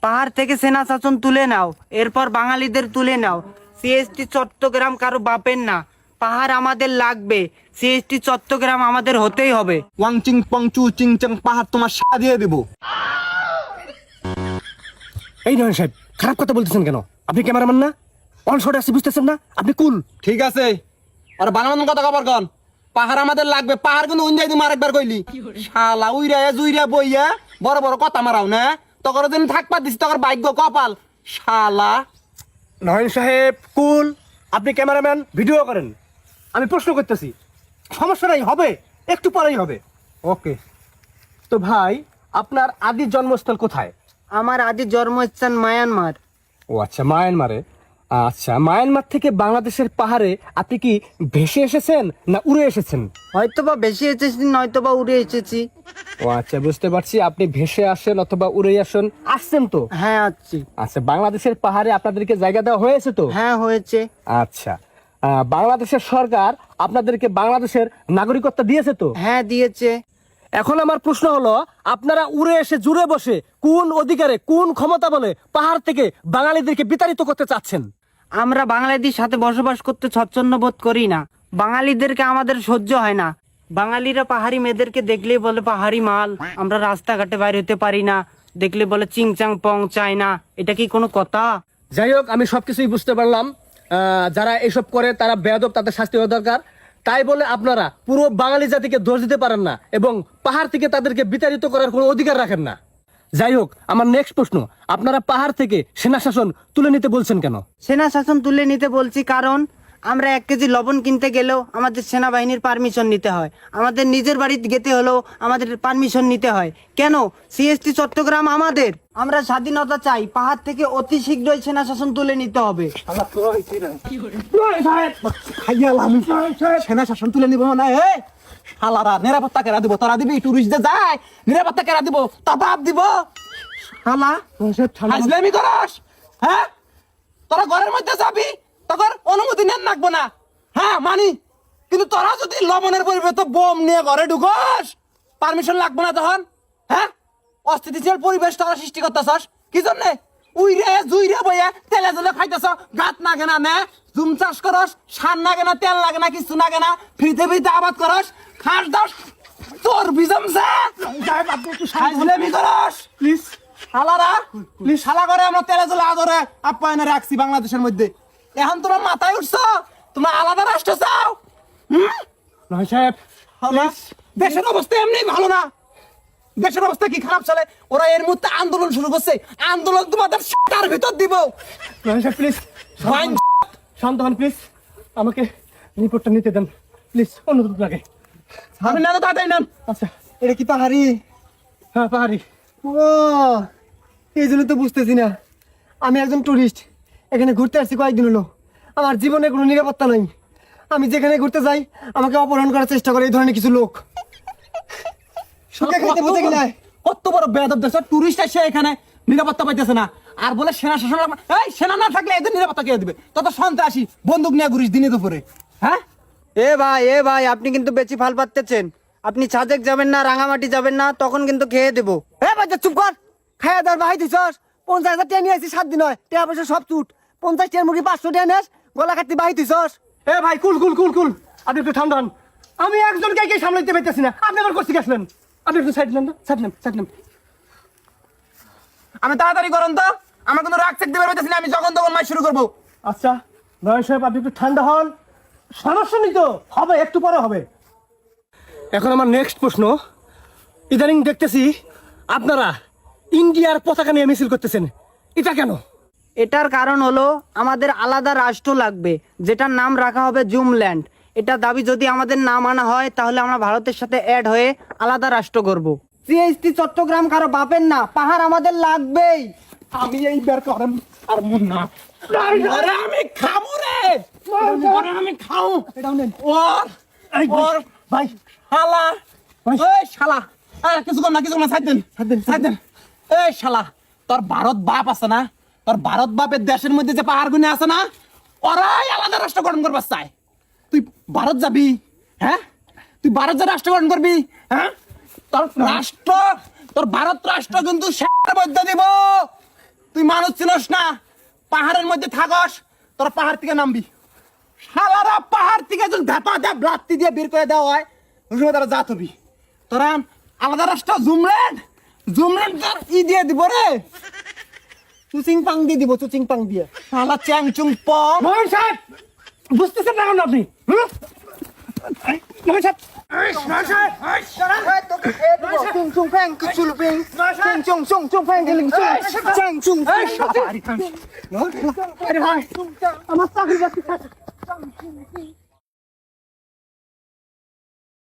পাহাড় থেকে সেনা শাসন তুলে নাও, এরপর বাঙালিদের তুলে নাও। সিএসটি চট্টগ্রাম কারো বাপের না, পাহাড় আমাদের লাগবে। সিএসটি চট্টগ্রাম আমাদের হতেই হবে। ওয়াং চিং পং চু চিং চাং পাহাড় তোমার সাথে দিয়ে দেবো। এই নয়ন সাহেব, খারাপ কথা বলতেছেন কেন? আপনি ক্যামেরাম্যান না? অন শট আছে, বুঝতেছেন না? আপনি কুল। ঠিক আছে, আর বাংলা কথা খবর কন। পাহাড় আমাদের লাগবে, পাহাড় কিন্তু উঞ্জাই তুমি আরেকবার কইলি। শালা উইরা জুইরা বইয়া বড় বড় কথা মারাও না, তখন দিন থাকবা দিস তখন ভাগ্য কপাল। শালা নয়ন সাহেব কুল, আপনি ক্যামেরাম্যান, ভিডিও করেন। আমি প্রশ্ন করতেছি, সমস্যা নাই, হবে, একটু পরেই হবে। ওকে। তো ভাই, আপনার আদি জন্মস্থল কোথায়? আমার আদি জন্মস্থান মায়ানমার। ও আচ্ছা, মায়ানমারে। আচ্ছা, মায়ানমার থেকে বাংলাদেশের পাহাড়ে আপনি কি ভেসে এসেছেন না উড়ে এসেছেন? হয়তোবা বেশি এসেছি, নয়তোবা উড়ে এসেছি। ও আচ্ছা, বুঝতে পারছি। আপনি ভেসে আসেন অথবা উড়ে আসছেন তো? হ্যাঁ আছি। আচ্ছা, বাংলাদেশের পাহাড়ে আপনাদেরকে জায়গা দেওয়া হয়েছে তো? হ্যাঁ হয়েছে। আচ্ছা, বাংলাদেশের সরকার আপনাদেরকে বাংলাদেশের নাগরিকত্ব দিয়েছে তো? হ্যাঁ দিয়েছে। এখন আমার প্রশ্ন হলো, আপনারা উড়ে এসে জুড়ে বসে কোন অধিকারে, কোন ক্ষমতা বলে পাহাড় থেকে বাঙালিদেরকে বিতাড়িত করতে চাচ্ছেন? আমরা বাঙালিদের সাথে বসবাস করতে স্বচ্ছন্দ বোধ করি না। বাঙালিদেরকে আমাদের সহ্য হয় না। বাঙালিরা পাহাড়ি মেয়েদেরকে দেখলেই বলে পাহাড়ি মাল। আমরা রাস্তাঘাটে বাইরে হতে পারি না, দেখলে বলে চিংচাং পং চায় না। এটা কি কোনো কথা? যাই হোক, আমি সবকিছুই বুঝতে পারলাম। যারা এসব করে তারা বেয়াদব, তাদের শাস্তি হওয়া দরকার। তাই বলে আপনারা পুরো বাঙালি জাতিকে দোষ দিতে পারেন না এবং পাহাড় থেকে তাদেরকে বিতাড়িত করার কোনো অধিকার রাখেন না। যাই হোক, আমার নেক্সট প্রশ্ন, আপনারা পাহাড় থেকে সেনা শাসন তুলে নিতে বলছেন কেন? সেনা শাসন তুলে নিতে বলছি কারণ আমরা 1 কেজি লবণ কিনতে গেলেও আমাদের সেনাবাহিনীর পারমিশন নিতে হয়। আমাদের নিজের বাড়িতে যেতে হলেও আমাদের পারমিশন নিতে হয়। কেন? সিএসটি চট্টগ্রাম আমাদের। আমরা স্বাধীনতা চাই। পাহাড় থেকে অতি শীঘ্রই সেনা শাসন তুলে নিতে হবে। সেনা শাসন তুলে নিব না। শালারা নিরাপত্তা কেরা দিব? তোরা দিবি? টুরিস্টদের যায় নিরাপত্তা কেরা দিব? তা বাপ দিব? শালা হাজলামি করস? হ্যাঁ, তোরা ঘরের মধ্যে যাবি, তখন অনুমতি নেন লাগবো না। হ্যাঁ মানি, কিন্তু তোরা যদি লবণের পরিবর্তে বোম নিয়ে ঘরে ঢুকস, পারমিশন লাগবো না তখন। হ্যাঁ, অস্থিতিশীল পরিবেশ তোরা সৃষ্টি করতেছস কি জন্যে? উইরে জুইরে বইয়া তেলে জলে খাইতেছ, গাত নাগে না নে, জুম চাষ করস, সার নাগে না, তেল লাগে না, কিছু নাগে না, ফ্রিতে ফ্রিতে আবাদ করস, খাস দাস তোর বিজমছে হাজলামি করস। প্লিজ শালারা, প্লিজ শালা করে আমরা তেলে জলে আদরে আপ্যায়নে রাখছি বাংলাদেশের মধ্যে। এখন তোমরা মাথায় উঠছো, তোমরা আলাদা রাষ্ট্র চাও। নয় সাহেব, দেশের অবস্থা এমনি ভালো না। দেশের অবস্থা কি খারাপ চলে? ওরা এর মধ্যে আন্দোলন শুরু করছে। আন্দোলন তোমাদের তার ভিতর দিব। নয় সাহেব প্লিজ শান্ত হন, প্লিজ আমাকে রিপোর্টটা নিতে দেন প্লিজ, অনুরোধ লাগে। আমি না তো তাড়াতাড়ি নেন। আচ্ছা, এটা কি পাহাড়ি? হ্যাঁ পাহাড়ি। ও, এই জন্য তো বুঝতেছি না। আমি একজন টুরিস্ট, এখানে ঘুরতে আসছি কয়েকদিন হলো। আমার জীবনে কোনো নিরাপত্তা নাই। আমি যেখানে ঘুরতে যাই আমাকে অপহরণ করার চেষ্টা করে এই ধরনের কিছু লোক। সুখে খাইতে বুঝে গেলে কত বড় বেয়াদব দেশ, টুরিস্ট এসে এখানে নিরাপত্তা পাইতেছে না, আর বলে সেনা শাসন। এই সেনা না থাকলে এদের নিরাপত্তা কে দিবে? তত সন্ত্রাসী বন্দুক নিয়ে ঘুরিস দিনে দুপুরে। হ্যাঁ, এ ভাই আপনি কিন্তু বেশি ফাল পাচ্ছেন। আপনি সাজেক যাবেন না, রাঙামাটি যাবেন না, তখন কিন্তু খেয়ে দেবো। এ বাচ্চা চুপ কর। খাইয়া দার ভাই দিছস 50,000 টাকা নিয়ে আসি 7 দিন হয়, টাকা পয়সা সব চুট। 50 টাকার মুরগি 500 টাকা নেস, গলা কাটতে বাহি দিছস। এ ভাই কুল কুল কুল কুল, আপনি একটু ঠান্ডা হন। আমি একজনকে কে সামলাইতে পারতেছি না, আপনি আবার করতে গেছিলেন। আপনি একটু সাইড নেন, সাইড নেন, সাইড নেন। আমি তাড়াতাড়ি করেন তো, আমার কোনো রাগ চেক দিতে পারতেছি না। আমি যখন তখন মাই শুরু করবো। আচ্ছা নয় সাহেব, আপনি একটু ঠান্ডা হন। সমস্যা নেই তো, হবে, একটু পরে হবে। এখন আমার নেক্সট প্রশ্ন, ইদানিং দেখতেছি আপনারা ইন্ডিয়ার পতাকা নিয়ে মিছিল করতেছেন, এটা কেন? এটার কারণ হলো আমাদের আলাদা রাষ্ট্র লাগবে, যেটার নাম রাখা হবে জুমল্যান্ড। এটা দাবি যদি আমাদের না মানা হয় তাহলে আমরা ভারতের সাথে অ্যাড হয়ে আলাদা রাষ্ট্র করব। সিএসটি চট্টগ্রাম কারো বাপের না, পাহাড় আমাদের লাগবেই। আমি এই বের করেন আর মন না। আরে আমি খাবো রে, আরে আমি খাও। এটাও নেন। ওর ওর ভাই শালা, ভাই। এই শালা, কিছু কর না, কিছু না, ছাড় দেন, ছাড় দেন, ছাড় দেন। এই শালা, তোর ভারত বাপ আছে না, তোর ভারত বাপের দেশের মধ্যে যে পাহাড় গুনে আছে না, ওরাই আলাদা রাষ্ট্র গঠন করবার চায়। তুই ভারত যাবি? হ্যাঁ, তুই ভারত যা রাষ্ট্র গঠন করবি? হ্যাঁ, তোর রাষ্ট্র, তোর ভারত রাষ্ট্র কিন্তু মধ্যে দিব। তুই মানুষ চিনস না, পাহাড়ের মধ্যে থাকস, তোরা পাহাড় থেকে নামবি। শালারা পাহাড় থেকে যদি ধাপা ধাপ লাত্তি দিয়ে বের করে দেওয়া হয়, ওই সময় তারা জাত হবি। তোরা আলাদা রাস্তা জুমলেন তোর দিয়ে দিব রে, চুচিং পাং দিয়ে দিব, চুচিং পাং দিয়ে। শালা চ্যাং চুং পং। মোহন সাহেব বুঝতেছেন না কেন আপনি? মোহন সাহেব chung chung phang chung phang chung chung chung phang chung chung আমার চাকরি বাকরি